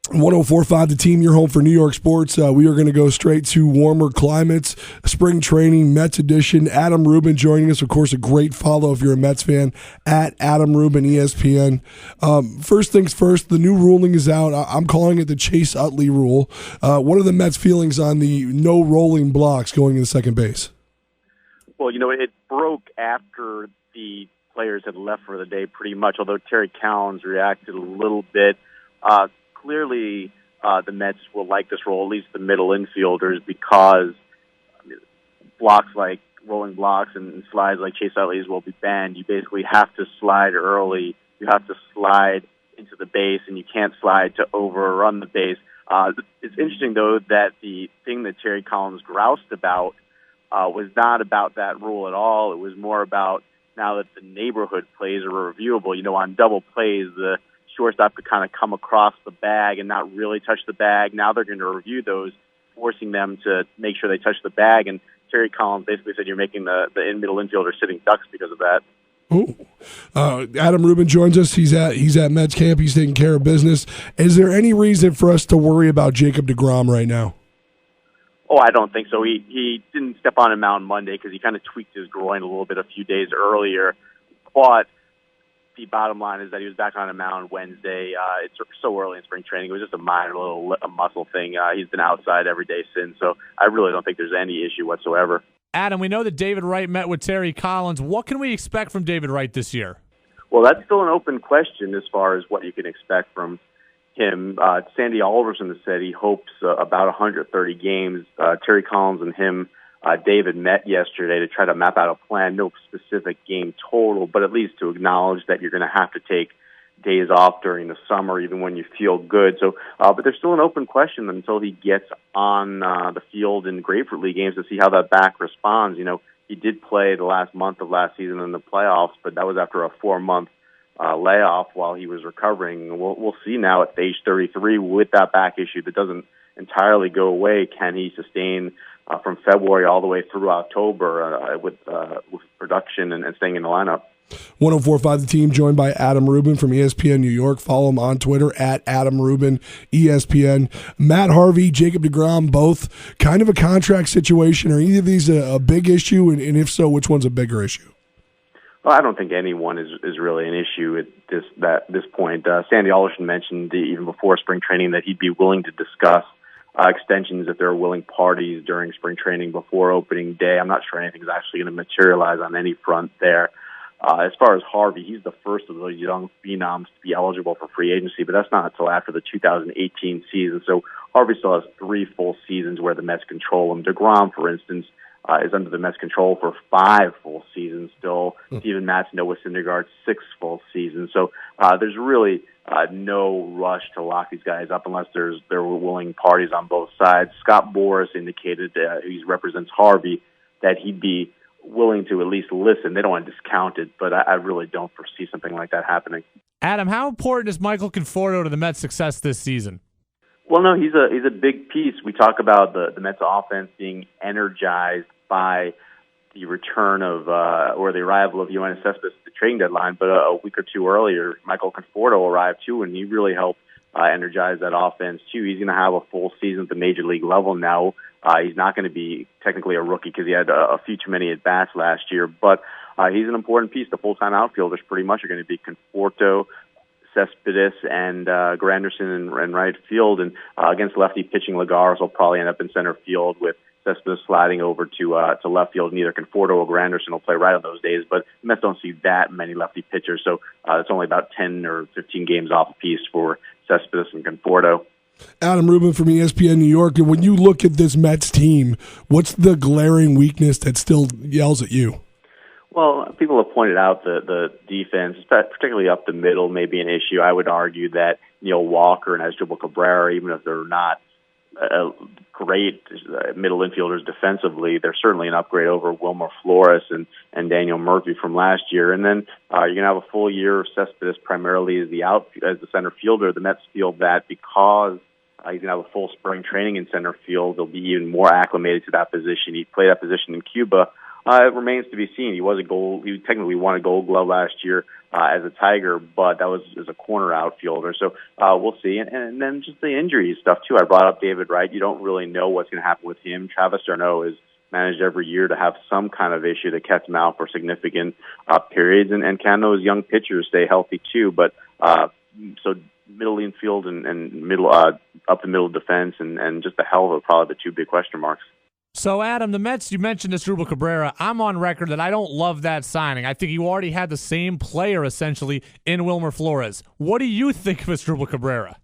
1045 The Team, your home for New York sports. We are going to go straight to warmer climates, spring training, Mets edition. Adam Rubin joining us, of course, a great follow if you're a Mets fan, at Adam Rubin, ESPN. First things first, the new ruling is out. I'm calling it the Chase Utley rule. What are the Mets' feelings on the no rolling blocks going into second base? Well, it broke after the players had left for the day pretty much, although Terry Collins reacted a little bit. Clearly, the Mets will like this role, at least the middle infielders, because blocks like rolling blocks and slides like Chase Utley's will be banned. You basically have to slide early. You have to slide into the base, and you can't slide to overrun the base. It's interesting, though, that the thing that Terry Collins groused about was not about that rule at all. It was more about now that the neighborhood plays are reviewable. On double plays, the shortstop could kind of come across the bag and not really touch the bag. Now they're going to review those, forcing them to make sure they touch the bag. And Terry Collins basically said you're making the middle infielder sitting ducks because of that. Adam Rubin joins us. He's at Mets camp. He's taking care of business. Is there any reason for us to worry about Jacob deGrom right now? Oh, I don't think so. He didn't step on a mound Monday because he kind of tweaked his groin a little bit a few days earlier. But the bottom line is that he was back on a mound Wednesday. It's so early in spring training. It was just a minor little muscle thing. He's been outside every day since, so I really don't think there's any issue whatsoever. Adam, we know that David Wright met with Terry Collins. What can we expect from David Wright this year? Well, that's still an open question as far as what you can expect from him. Sandy Alderson has said he hopes about 130 games. Terry Collins and him, David, met yesterday to try to map out a plan, no specific game total, but at least to acknowledge that you're going to have to take days off during the summer, even when you feel good. So, but there's still an open question until he gets on the field in Grapefruit League games to see how that back responds. He did play the last month of last season in the playoffs, but that was after a 4-month layoff while he was recovering. We'll see now at age 33 with that back issue that doesn't entirely go away. Can he sustain from February all the way through October with production and staying in the lineup? 1045 The Team, joined by Adam Rubin from ESPN New York. Follow him on Twitter at Adam Rubin, ESPN. Matt Harvey, Jacob deGrom, both kind of a contract situation. Are either of these a big issue? And if so, which one's a bigger issue? Well, I don't think any one is really an issue at this point. Sandy Alderson mentioned even before spring training that he'd be willing to discuss extensions if there are willing parties during spring training before opening day. I'm not sure anything's actually going to materialize on any front there. As far as Harvey, he's the first of those young phenoms to be eligible for free agency, but that's not until after the 2018 season. So Harvey still has 3 full seasons where the Mets control him. deGrom, for instance, is under the Mets' control for 5 full seasons still. Steven Matz, Noah Syndergaard, 6 full seasons. So there's really no rush to lock these guys up unless there were willing parties on both sides. Scott Boras indicated, he represents Harvey, that he'd be willing to at least listen. They don't want to discount it, but I really don't foresee something like that happening. Adam, how important is Michael Conforto to the Mets' success this season? Well, no, he's a big piece. We talk about the Mets offense being energized by the return of or the arrival of Yoenis Cespedes at the trading deadline, but a week or two earlier, Michael Conforto arrived too, and he really helped energize that offense too. He's going to have a full season at the major league level now. He's not going to be technically a rookie because he had a few too many at-bats last year, but he's an important piece. The full-time outfielders pretty much are going to be Conforto, Cespedes, and Granderson and right field. And against lefty pitching, Lagares will probably end up in center field with Cespedes sliding over to left field. Neither Conforto or Granderson will play right on those days, but the Mets don't see that many lefty pitchers, so it's only about 10 or 15 games off a piece for Cespedes and Conforto. Adam Rubin from ESPN New York. And when you look at this Mets team, what's the glaring weakness that still yells at you? Well, people have pointed out the defense, particularly up the middle, may be an issue. I would argue that Neil Walker and Asdrubal Cabrera, even if they're not great middle infielders defensively, they're certainly an upgrade over Wilmer Flores and Daniel Murphy from last year. And then you're going to have a full year of Cespedes primarily as the center fielder. The Mets feel that because he's going to have a full spring training in center field, they'll be even more acclimated to that position. He played that position in Cuba It remains to be seen. He technically won a Gold Glove last year as a Tiger, but that was as a corner outfielder. So we'll see. And then just the injury stuff too. I brought up David Wright. You don't really know what's going to happen with him. Travis d'Arnaud is managed every year to have some kind of issue that kept him out for significant periods. And can those young pitchers stay healthy too? But so middle infield and middle up the middle defense and just the health are probably the two big question marks. So, Adam, the Mets, you mentioned this Rubin Cabrera. I'm on record that I don't love that signing. I think you already had the same player, essentially, in Wilmer Flores. What do you think of this Rubin Cabrera?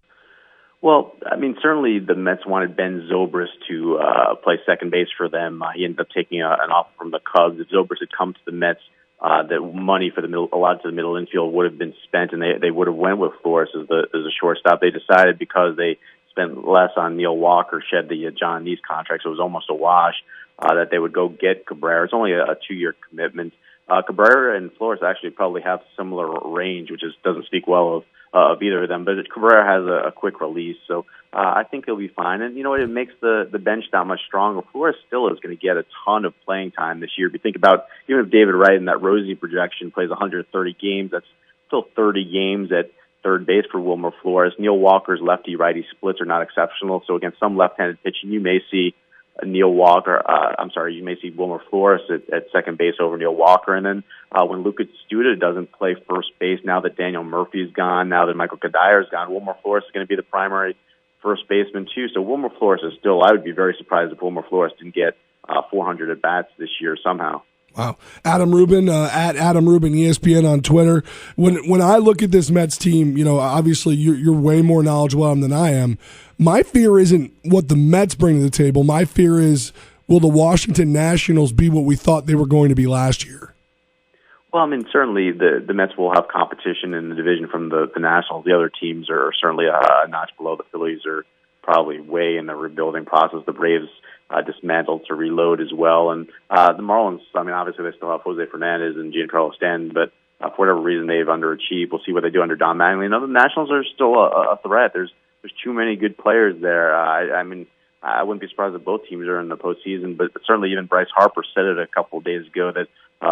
Well, I mean, certainly the Mets wanted Ben Zobrist to play second base for them. He ended up taking an offer from the Cubs. If Zobrist had come to the Mets, the money for the middle, allotted to the middle infield would have been spent, and they would have went with Flores as a shortstop. They decided because they spent less on Neil Walker, shed the John Neese contract, so it was almost a wash, that they would go get Cabrera. It's only a 2-year commitment. Cabrera and Flores actually probably have similar range, which doesn't speak well of either of them. But Cabrera has a quick release, so I think he'll be fine. And, you know, it makes the bench that much stronger. Flores still is going to get a ton of playing time this year. If you think about, even if David Wright in that Rosie projection plays 130 games, that's still 30 games at third base for Wilmer Flores. Neil Walker's lefty-righty splits are not exceptional, so against some left-handed pitching, you may see you may see Wilmer Flores at second base over Neil Walker. And then when Lucas Studa doesn't play first base, now that Daniel Murphy's gone, now that Michael Kadyr's gone, Wilmer Flores is going to be the primary first baseman too. So Wilmer Flores is still, I would be very surprised if Wilmer Flores didn't get 400 at-bats this year somehow. Wow. Adam Rubin, at Adam Rubin, ESPN on Twitter. When I look at this Mets team, you know, obviously you're way more knowledgeable than I am. My fear isn't what the Mets bring to the table. My fear is, will the Washington Nationals be what we thought they were going to be last year? Well, I mean, certainly the Mets will have competition in the division from the Nationals. The other teams are certainly a notch below. The Phillies are probably way in the rebuilding process. The Braves dismantled to reload as well. And the Marlins, I mean, obviously they still have Jose Fernandez and Giancarlo Stanton, but for whatever reason they've underachieved. We'll see what they do under Don Mattingly. And the Nationals are still a threat. There's too many good players there. I mean, I wouldn't be surprised if both teams are in the postseason, but certainly even Bryce Harper said it a couple of days ago that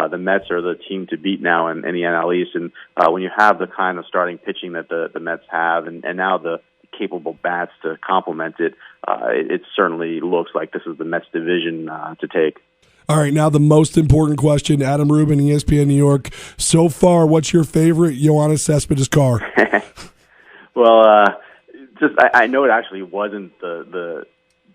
the Mets are the team to beat now in the NL East. And when you have the kind of starting pitching that the Mets have, and now the capable bats to complement it, it certainly looks like this is the Mets division to take. All right, now the most important question. Adam Rubin, ESPN New York. So far, what's your favorite Yoenis Cespedes car? Well, I know it actually wasn't the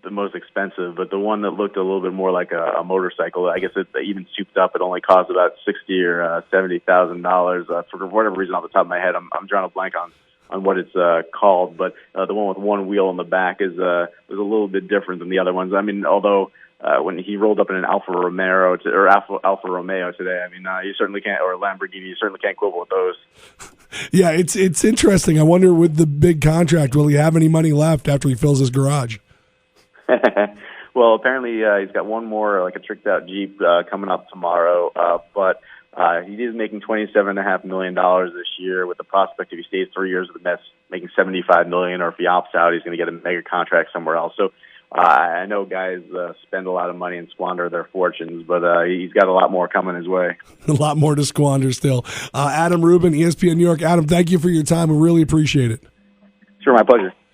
most expensive, but the one that looked a little bit more like a motorcycle. I guess it even souped up. It only cost about $60,000 or $70,000. For whatever reason, off the top of my head, I'm drawing a blank on what it's called. But the one with one wheel in the back was a little bit different than the other ones. I mean, although when he rolled up in an Alfa Romeo today, I mean, you certainly can't, or a Lamborghini, you certainly can't quibble with those. Yeah, it's interesting. I wonder with the big contract, will he have any money left after he fills his garage? Well, apparently he's got one more, like a tricked-out Jeep coming up tomorrow, but he is making $27.5 million this year with the prospect, if he stays 3 years with the Mets, making $75 million, or if he opts out, he's going to get a mega contract somewhere else. So I know guys spend a lot of money and squander their fortunes, but he's got a lot more coming his way. A lot more to squander still. Adam Rubin, ESPN New York. Adam, thank you for your time. We really appreciate it. Sure, my pleasure.